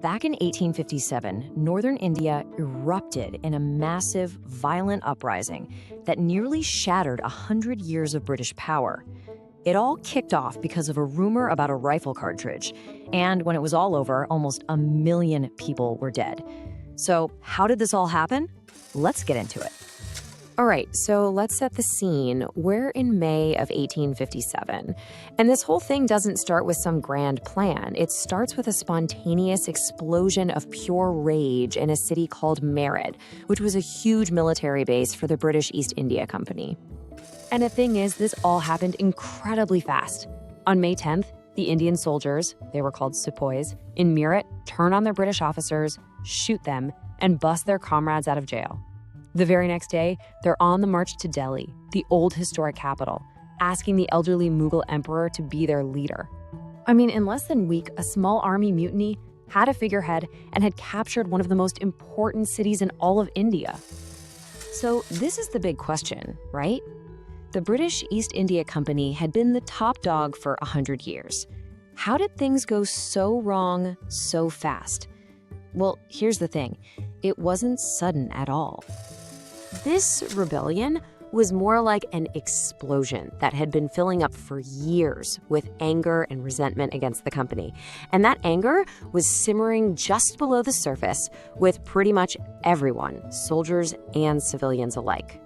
Back in 1857, northern India erupted in a massive, violent uprising that nearly shattered 100 years of British power. It all kicked off because of a rumor about a rifle cartridge, and when it was all over, almost 1 million people were dead. So, how did this all happen? Let's get into it. All right, so let's set the scene. We're in May of 1857, and this whole thing doesn't start with some grand plan. It starts with a spontaneous explosion of pure rage in a city called Meerut, which was a huge military base for the British East India Company. And the thing is, this all happened incredibly fast. On May 10th, the Indian soldiers, they were called sepoys, in Meerut turn on their British officers, shoot them, and bust their comrades out of jail. The very next day, they're on the march to Delhi, the old historic capital, asking the elderly Mughal emperor to be their leader. I mean, in less than a week, a small army mutiny had a figurehead and had captured one of the most important cities in all of India. So this is the big question, right? The British East India Company had been the top dog for 100 years. How did things go so wrong so fast? Well, here's the thing. It wasn't sudden at all. This rebellion was more like an explosion that had been filling up for years with anger and resentment against the company. And that anger was simmering just below the surface with pretty much everyone, soldiers and civilians alike.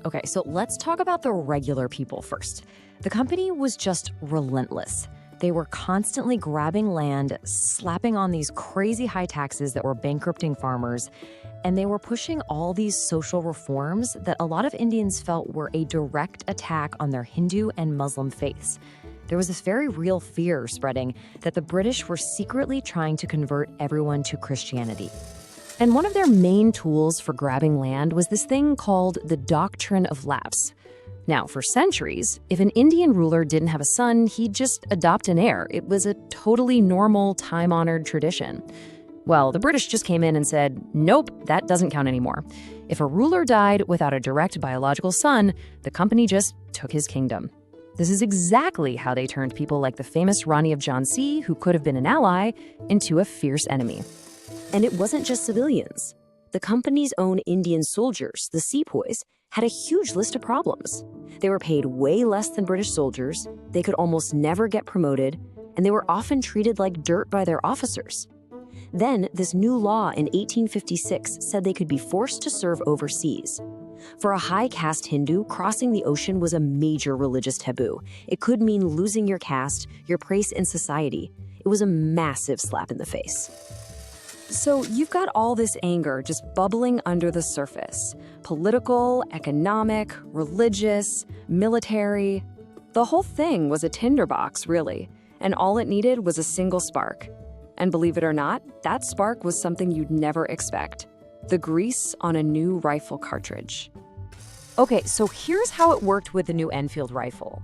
Okay, so let's talk about the regular people first. The company was just relentless. They were constantly grabbing land, slapping on these crazy high taxes that were bankrupting farmers, and they were pushing all these social reforms that a lot of Indians felt were a direct attack on their Hindu and Muslim faiths. There was this very real fear spreading that the British were secretly trying to convert everyone to Christianity. And one of their main tools for grabbing land was this thing called the Doctrine of Lapse. Now, for centuries, if an Indian ruler didn't have a son, he'd just adopt an heir. It was a totally normal, time-honored tradition. Well, the British just came in and said, nope, that doesn't count anymore. If a ruler died without a direct biological son, the company just took his kingdom. This is exactly how they turned people like the famous Rani of Jhansi, who could have been an ally, into a fierce enemy. And it wasn't just civilians. The company's own Indian soldiers, the sepoys, had a huge list of problems. They were paid way less than British soldiers, they could almost never get promoted, and they were often treated like dirt by their officers. Then, this new law in 1856 said they could be forced to serve overseas. For a high-caste Hindu, crossing the ocean was a major religious taboo. It could mean losing your caste, your place in society. It was a massive slap in the face. So you've got all this anger just bubbling under the surface. Political, economic, religious, military. The whole thing was a tinderbox, really, and all it needed was a single spark. And believe it or not, that spark was something you'd never expect. The grease on a new rifle cartridge. Okay, so here's how it worked with the new Enfield rifle.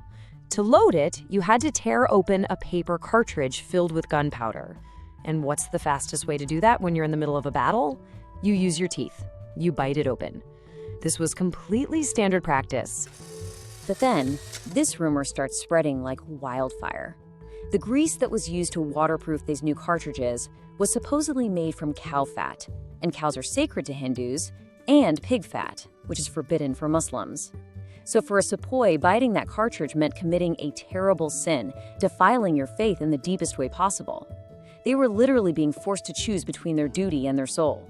To load it, you had to tear open a paper cartridge filled with gunpowder. And what's the fastest way to do that when you're in the middle of a battle? You use your teeth. You bite it open. This was completely standard practice. But then, this rumor starts spreading like wildfire. The grease that was used to waterproof these new cartridges was supposedly made from cow fat, and cows are sacred to Hindus, and pig fat, which is forbidden for Muslims. So for a sepoy, biting that cartridge meant committing a terrible sin, defiling your faith in the deepest way possible. They were literally being forced to choose between their duty and their soul.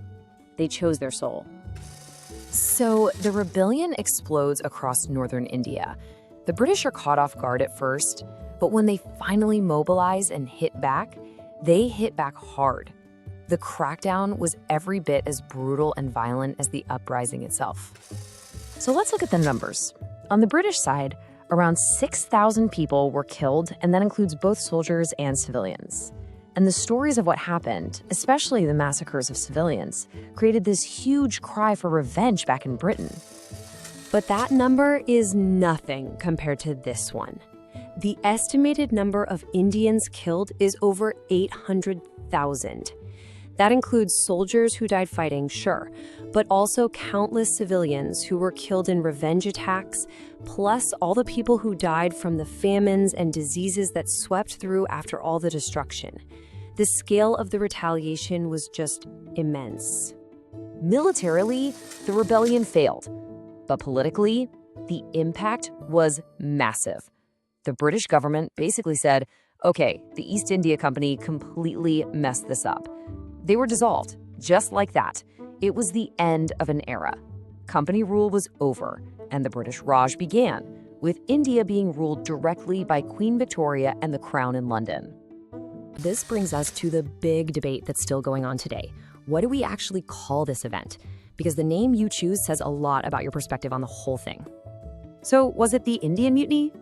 They chose their soul. So the rebellion explodes across northern India. The British are caught off guard at first, but when they finally mobilize and hit back, they hit back hard. The crackdown was every bit as brutal and violent as the uprising itself. So let's look at the numbers. On the British side, around 6,000 people were killed, and that includes both soldiers and civilians. And the stories of what happened, especially the massacres of civilians, created this huge cry for revenge back in Britain. But that number is nothing compared to this one. The estimated number of Indians killed is over 800,000. That includes soldiers who died fighting, sure, but also countless civilians who were killed in revenge attacks, plus all the people who died from the famines and diseases that swept through after all the destruction. The scale of the retaliation was just immense. Militarily, the rebellion failed, but politically, the impact was massive. The British government basically said, okay, the East India Company completely messed this up. They were dissolved, just like that. It was the end of an era. Company rule was over, and the British Raj began, with India being ruled directly by Queen Victoria and the Crown in London. This brings us to the big debate that's still going on today. What do we actually call this event? Because the name you choose says a lot about your perspective on the whole thing. So, was it the Indian Mutiny?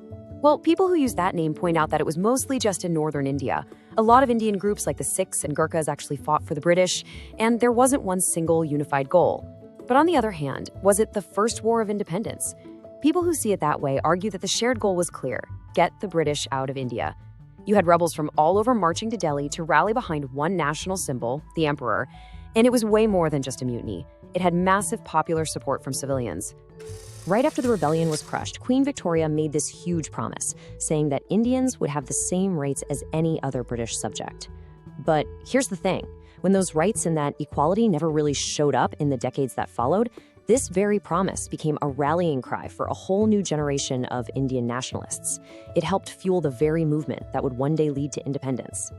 Well, people who use that name point out that it was mostly just in northern India. A lot of Indian groups like the Sikhs and Gurkhas actually fought for the British, and there wasn't one single unified goal. But on the other hand, was it the First War of Independence? People who see it that way argue that the shared goal was clear: get the British out of India. You had rebels from all over marching to Delhi to rally behind one national symbol, the emperor, and it was way more than just a mutiny. It had massive popular support from civilians. Right after the rebellion was crushed, Queen Victoria made this huge promise, saying that Indians would have the same rights as any other British subject. But here's the thing. When those rights and that equality never really showed up in the decades that followed, this very promise became a rallying cry for a whole new generation of Indian nationalists. It helped fuel the very movement that would one day lead to independence.